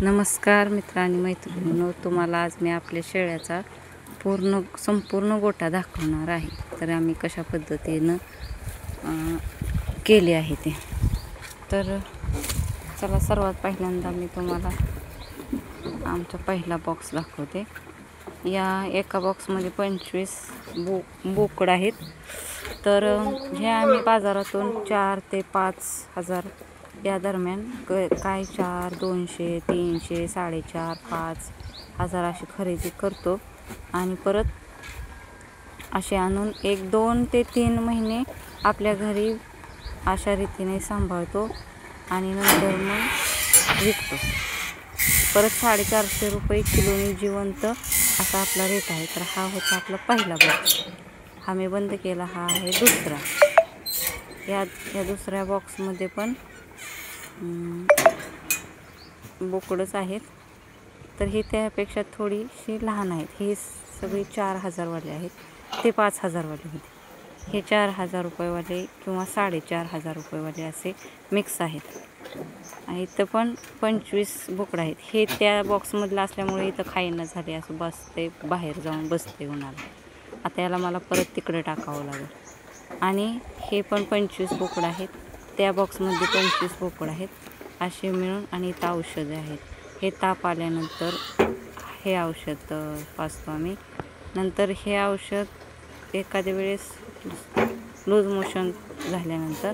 नमस्कार मित्र आणि मैत्रिणींनो, तुम्हाला आज मी आपल्या शेळ्याचा संपूर्ण गोठा दाखवणार आहे. तर आम्ही कशा पद्धतीनं केले आहे ते. तर चला, सर्वात पहिल्यांदा मी तुम्हाला आमचा पहिला बॉक्स दाखवते. या एका बॉक्समध्ये 25 बोकड आहेत. तर हे आम्ही बाजारातून 4 ते 5 हजार या दरम्यान काय 4, 200, 300, 4.5, 5 हजार अशी खरेदी करतो आणि परत असे आणून 1-2 ते 3 महिने आपल्या घरी अशा रीतीने सांभाळतो आणि नंतर मग विकतो. परत 450 रुपये किलोनी जिवंत असा आपला रेट आहे. तर हा होता आपला पहिला बॉक्स. हा मी बंद केला. हा आहे दुसरा. या दुसऱ्या बॉक्समध्ये पण बोकडच आहेत. तर हे त्यापेक्षा थोडीशी लहान आहेत. हे सगळे 4,000 वाले आहेत. ते 5,000 वाले होते. हे 4,000 रुपयेवाले किंवा 4,500 रुपयेवाले असे मिक्स आहेत. इथं पण 25 बोकडं आहेत. हे त्या बॉक्समधलं असल्यामुळे इथं खाईना झाले, असं बसते, बाहेर जाऊन बसते उन्हाला. आता याला मला परत तिकडे टाकावं लागेल. आणि हे पण 25 बोकडं आहेत. त्या बॉक्समध्ये 25 बोकडं आहेत. असे मिळून आणि इथं औषधं आहेत. हे ताप आल्यानंतर हे औषध पाजतो आम्ही. नंतर हे औषध एखाद्या वेळेस लूज मोशन झाल्यानंतर,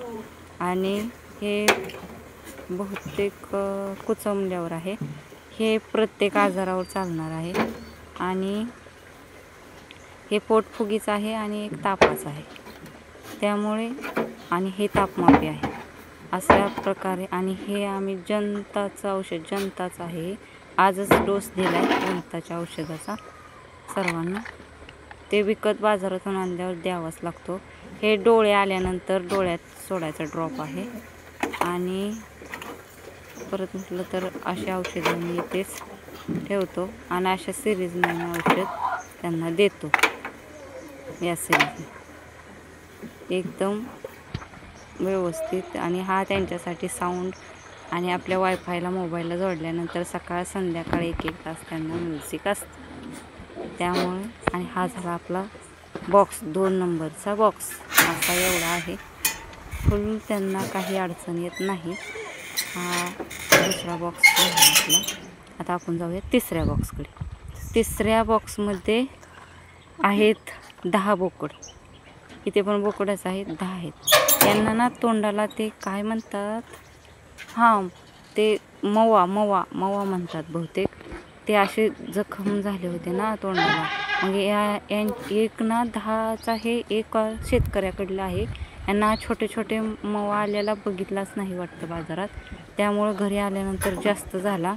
आणि हे बहुतेक कुचमल्यावर आहे. हे प्रत्येक आजारावर चालणार आहे. आणि हे पोटफुगीचं आहे आणि एक तापाचं आहे. त्यामुळे आणि हे तापमापी आहे अशा प्रकारे. आणि हे आम्ही जंताचं औषध, जंताचं आहे. आजच डोस दिला आहे जंताच्या औषधाचा सर्वांना. ते विकत बाजारातून आणल्यावर द्यावाच लागतो. हे डोळे आल्यानंतर डोळ्यात सोडायचा ड्रॉप आहे. आणि परत म्हटलं तर अशा औषधं मी इथेच ठेवतो आणि अशा सिरीजने मी औषध त्यांना देतो. या सिरीजने एकदम व्यवस्थित. आणि हा त्यांच्यासाठी साऊंड आणि आपल्या वायफायला मोबाईलला जोडल्यानंतर सकाळ संध्याकाळ 1-1 तास त्यांना म्युझिक असतं. त्यामुळे आणि हा झाला आपला बॉक्स, 2 नंबरचा बॉक्स. असा एवढा आहे. फुल त्यांना काही अडचण येत नाही. हा दुसरा बॉक्स आहे आपला. आता आपण जाऊया तिसऱ्या बॉक्सकडे. तिसऱ्या बॉक्समध्ये आहेत 10 बोकड. इथे पण बोकडच आहेत, 10 आहेत. यांना ना तोंडाला ते काय म्हणतात, हां, ते मवा म्हणतात बहुतेक. ते असे जखम झाले होते ना तोंडाला. मग एक ना 10चा हे एक शेतकऱ्याकडलं आहे. यांना छोटे छोटे मवा आलेला बघितलाच नाही वाटतं बाजारात. त्यामुळं घरी आल्यानंतर जास्त झाला.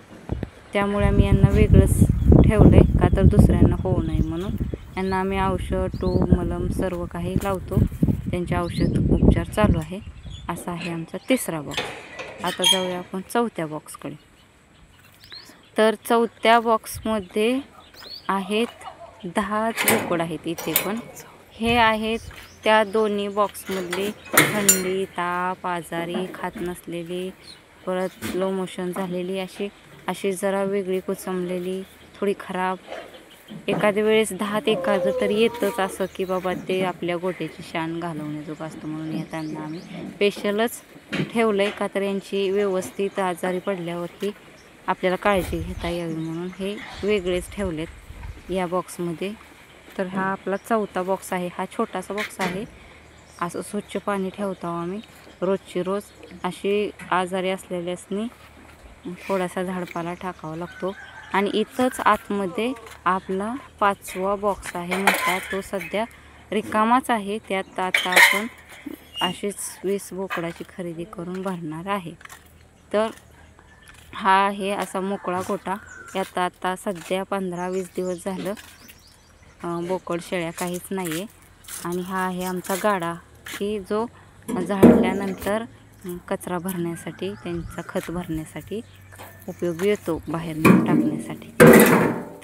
त्यामुळे आम्ही यांना वेगळंच ठेवलं आहे, का तर दुसऱ्यांना होऊ नये म्हणून. यांना आम्ही औषध, टूब, मलम सर्व काही लावतो. त्यांचे औषध उपचार चालू आहे. असा आहे आमचा तिसरा बॉक्स. आता जाऊया आपण चौथ्या बॉक्सकडे. तर चौथ्या बॉक्समध्ये आहेत 10च बोकड आहेत. इथे पण हे आहेत त्या दोन्ही बॉक्समधली थंडी, ताप, आजारी, खात नसलेली, परत लो मोशन झालेली, अशी जरा वेगळी कुचमलेली, थोडी खराब. एखाद्या वेळेस 10त एखादं तरी येतच असं की बाबा ते आपल्या गोट्याची शान घालवण्याजोगं असतं. म्हणून हे त्यांना आम्ही स्पेशलच ठेवलं आहे, का तर यांची व्यवस्थित आजारी पडल्यावरही आपल्याला काळजी घेता यावी म्हणून हे वेगळेच ठेवलेत या बॉक्समध्ये. तर हा आपला चौथा बॉक्स आहे. हा छोटासा बॉक्स आहे. असं स्वच्छ पाणी ठेवतो आम्ही रोजची रोज. अशी आजारी असलेल्यासनी थोडासा झाडपाला टाकावा लागतो. आणि इथंच आतमध्ये आपला 5वा बॉक्स आहे मोठा. तो सध्या रिकामाच आहे. त्यात आता आपण अशीच 20 बोकडाची खरेदी करून भरणार आहे. तर हा आहे असा मोकळा गोठा. यात आता सध्या 15-20 दिवस झालं बोकड शेळ्या काहीच नाही आहे. आणि हा आहे आमचा गाडा, की जो झाडल्यानंतर कचरा भरण्यासाठी, त्यांचा खत भरण्यासाठी उपयोगी येतो, बाहेर नेऊन टाकण्यासाठी.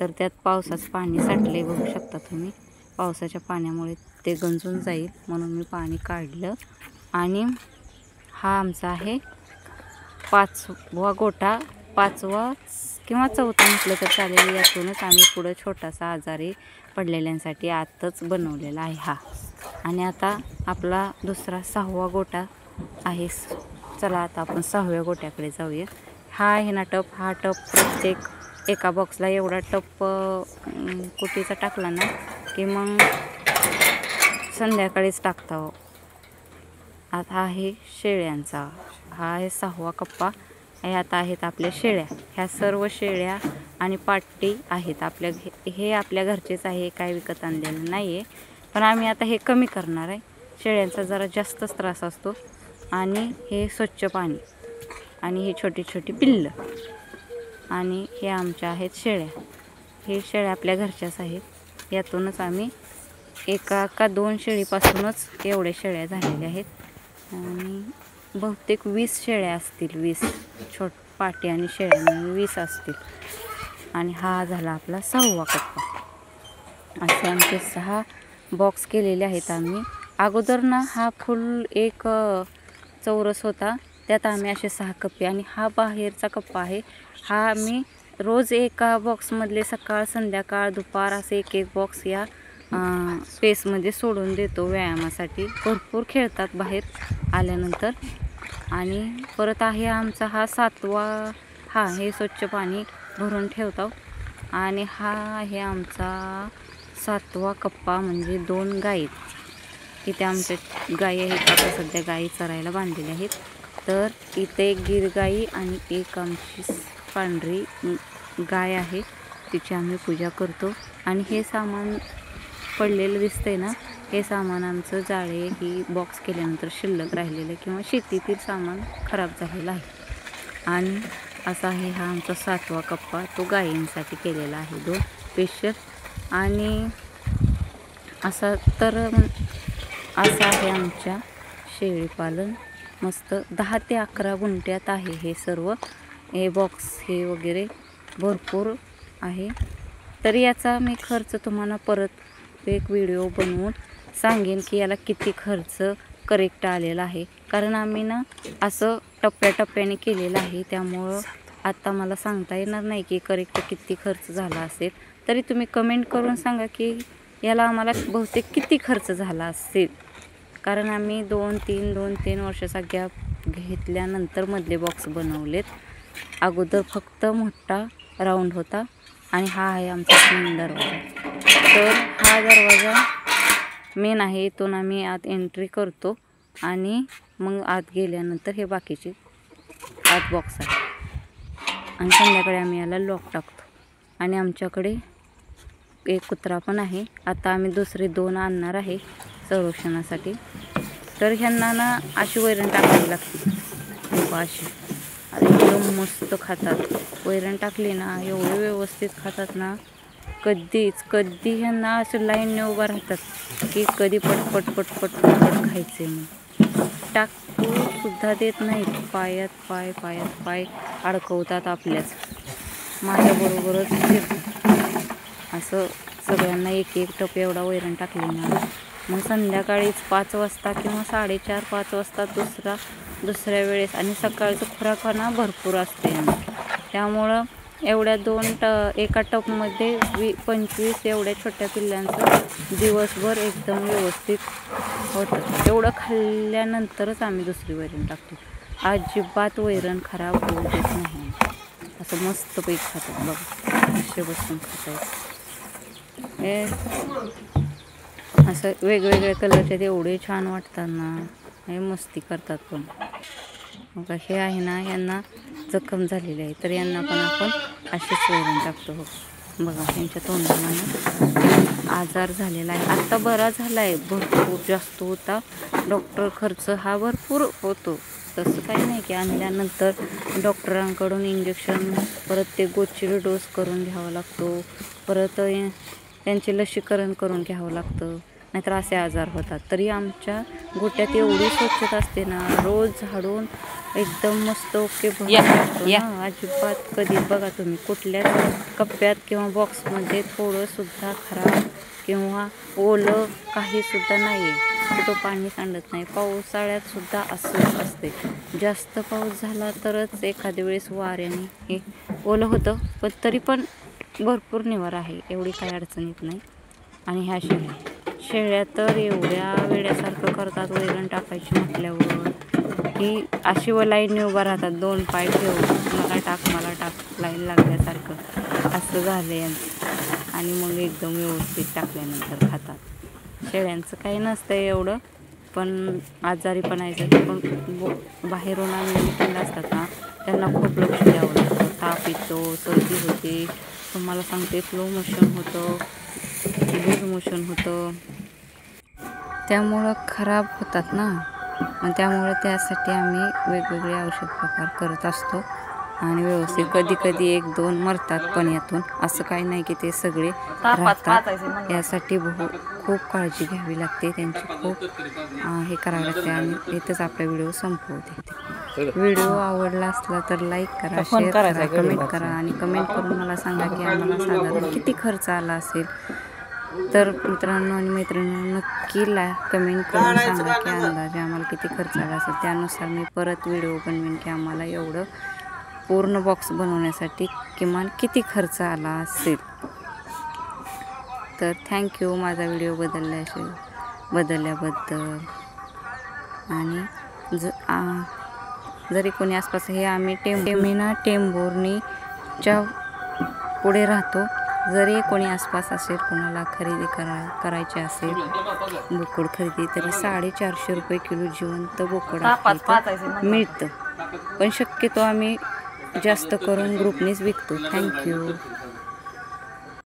तर त्यात पावसाचं पाणी साठले बघू शकता तुम्ही. पावसाच्या पाण्यामुळे ते गंजून जाईल म्हणून मी पाणी काढलं. आणि हा आमचा आहे 5वा गोठा. 5वा किंवा 4था म्हटलं तर चालेल. यातूनच आम्ही पुढं छोटासा आजारी पडलेल्यांसाठी आतच बनवलेला आहे हा. आणि आता आपला दुसरा 6वा गोटा आहे. चला आता आपण 6व्या गोट्याकडे जाऊया. हा आहे ना टप. हा टप प्रत्येक एका बॉक्सला एवढा टप कुटीचा टाकला ना की मग संध्याकाळीच टाकता हो. आता आहे शेळ्यांचा. हा आहे 6वा कप्पा. यात आहेत आपल्या शेळ्या. ह्या सर्व शेळ्या आणि पाटी आहेत आपल्या. हे आपल्या घरचेच आहे, काय विकत आणलेलं नाही आहे. पण आम्ही आता हे कमी करणार आहे. शेळ्यांचा जरा जास्तच त्रास असतो. आणि हे स्वच्छ पाणी आणि ही छोटी छोटी पिल्लं आणि हे आमच्या आहेत शेळ्या. हे शेळ्या आपल्या घरच्याच आहेत. यातूनच आम्ही एका का 2 शेळीपासूनच एवढ्या शेळ्या झालेल्या आहेत. आणि बहुतेक 20 शेळ्या असतील. 20 पाटी आणि शेळ्या मिळून 20 असतील. आणि हा झाला आपला 6वा कप्पा. असे आमचे 6 बॉक्स केलेले आहेत आम्ही. अगोदर ना हा फुल एक चौरस होता, त्यात आम्ही असे 6 कप्पे. आणि हा बाहेरचा कप्पा आहे. हा आम्ही रोज एका बॉक्समधले सकाळ संध्याकाळ दुपार असे एक बॉक्स या स्पेसमध्ये सोडून देतो व्यायामासाठी. भरपूर खेळतात बाहेर आल्यानंतर. आणि परत आहे आमचा हा 7वा. हा हे स्वच्छ पाणी भरून ठेवतो. आणि हा आहे आमचा 7वा कप्पा, म्हणजे 2 गाई. इथे आमच्या गाई आहेत. आता सध्या गाई चरायला बांधलेल्या आहेत. तर इथे एक गिर गाई आणि एक आमची पांढरी गाय आहे. तिची आम्ही पूजा करतो. आणि हे सामान पडलेलं दिसतंय ना, हे सामान आमचं जाळे ही बॉक्स केल्यानंतर शिल्लक राहिलेलं किंवा शेतीतील सामान खराब झालेलं आहे. आणि असा आहे हा आमचा 7वा कप्पा. तो गायींसाठी केलेला आहे 2 स्पेशल. आणि असं आहे आमच्या शेळीपालन. मस्त 10 ते 11 गुंठ्यात आहे हे सर्व. हे बॉक्स हे वगैरे भरपूर आहे. तर याचा मी खर्च तुम्हाला परत एक व्हिडिओ बनवून सांगेन की याला किती खर्च करेक्ट आलेला आहे. कारण आम्ही ना असं टप्प्याटप्प्याने केलेलं आहे. त्यामुळं आता मला सांगता येणार नाही की करेक्ट किती खर्च झाला असेल. तरी तुम्ही कमेंट करून सांगा की याला आम्हाला बहुतेक किती खर्च झाला असेल. कारण आम्ही 2-3 वर्षाचा गॅप घेतल्यानंतर मधले बॉक्स बनवलेत. अगोदर फक्त मोठा राऊंड होता. आणि हा आहे आमचा मेन दरवाजा. तर हा दरवाजा मेन आहे. इथून आम्ही आत एंट्री करतो. आणि मग आत गेल्यानंतर हे बाकीचे आत बॉक्स आहे. आणि संध्याकाळी आम्ही याला लॉक टाकतो. आणि आमच्याकडे एक कुत्रा पण आहे. आता आम्ही दुसरे 2 आणणार आहे संरक्षणासाठी. तर ह्यांना ना अशी वैरण टाकावी लागते. अशी एकदम मस्त खातात. वैरण टाकली ना एवढे व्यवस्थित खातात ना. कधी ह्यांना असं लाईनने उभा राहतात की कधी पटपट खायचे. मग टाकू सुद्धा देत नाहीत. पायात पाय अडकवतात आपल्याच. माझ्याबरोबरच फिरतात. असं सगळ्यांना एक टप एवढा वैरण टाकली ना मग संध्याकाळीच 5 वाजता किंवा 4:30-5 वाजता दुसऱ्या वेळेस. आणि सकाळचं खुराकाना भरपूर असते. त्यामुळं एवढ्या एका टपमध्ये 25 एवढ्या छोट्या पिल्लांचं दिवसभर एकदम व्यवस्थित होतं. एवढं खाल्ल्यानंतरच आम्ही दुसरी वैरण टाकतो. अजिबात वैरण खराब होऊ देत नाही. असं मस्तपैकी खातात बघा. असे बसून खातात. असं वेगवेगळ्या कलरचे एवढे छान वाटतात ना. हे मस्ती करतात पण. बघा हे आहे ना, यांना जखम झालेली आहे. तर यांना पण आपण अशीच वैरण टाकतो. हो बघा यांच्या तोंडाला आजार झालेला आहे. आत्ता बरा झाला आहे. भरपूर जास्त होता. डॉक्टर खर्च हा भरपूर होतो. तसं काही नाही की आणल्यानंतर डॉक्टरांकडून इंजेक्शन परत ते गोचिड डोस करून घ्यावा लागतो. परत त्यांचे लसीकरण करून घ्यावं लागतं. नाहीतर असे आजार होतात. तरी आमच्या गोट्यात एवढी स्वच्छता असते ना. रोज झाडून एकदम मस्त ओके भरून असतो ना, अजिबात कधी बघा तुम्ही कुठल्याच कप्प्यात किंवा बॉक्समध्ये थोडंसुद्धा खराब किंवा ओलं काहीसुद्धा नाही आहे. कुठं पाणी सांडत नाही. पावसाळ्यात सुद्धा असंच असते. जास्त पाऊस झाला तरच एखाद्या वेळेस वाऱ्याने हे ओलं होतं, पण तरी पण भरपूर निवारा आहे, एवढी काही अडचण येत नाही. आणि ह्या शेळ्या तर एवढ्या वेड्यासारखं करतात वैरण टाकायची म्हटल्यावर, की अशी व लाईनने उभा राहतात 2 पाय ठेवून, मला टाक लाईन लागल्यासारखं असं झालं यांचं. आणि मग एकदम व्यवस्थित टाकल्यानंतर खातात. शेळ्यांचं काही नसतं एवढं, पण आजारी पण यायचं. पण बाहेरून आणलेले पिल्लं असतात ना, त्यांना खूप लक्ष द्यावं लागतं. ताप येतो, सर्दी होते, तुम्हाला सांगते स्लो मोशन होतं, लूज मोशन होतं, त्यामुळं खराब होतात ना. आणि त्यामुळे त्यासाठी आम्ही वेगवेगळे औषध प्रकार करत असतो. आणि व्यवस्थित कधी 1-2 मरतात पण यातून, असं काही नाही की ते सगळे राहतात. यासाठी खूप काळजी घ्यावी लागते, त्यांची खूप हे करावं लागते. आणि इथंच आपला व्हिडिओ संपवते. व्हिडिओ आवडला असला तर लाईक करा, शेअर करा, कमेंट करा. आणि कमेंट करून मला सांगा की आम्हाला साधारण किती खर्च आला असेल. तर मित्रांनो आणि मैत्रिणींनो, नक्की कमेंट करून सांगा की अंदाजे आम्हाला किती खर्च आला असेल. त्यानुसार मी परत व्हिडिओ बनवेन की आम्हाला एवढं पूर्ण बॉक्स बनवण्यासाठी किमान किती खर्च आला असेल. तर थँक्यू माझा व्हिडिओ बदलल्याबद्दल. आणि जरी कोणी आसपास, हे आम्ही टेंभुर्णीच्या पुढे राहतो. जरी कोणी आसपास असेल, कोणाला खरेदी करायची असेल बोकड खरेदी, तरी 450 रुपये किलो जिवंत बोकड मिळतं. पण शक्यतो आम्ही जास्त करून ग्रुपनेच विकतो. थँक्यू.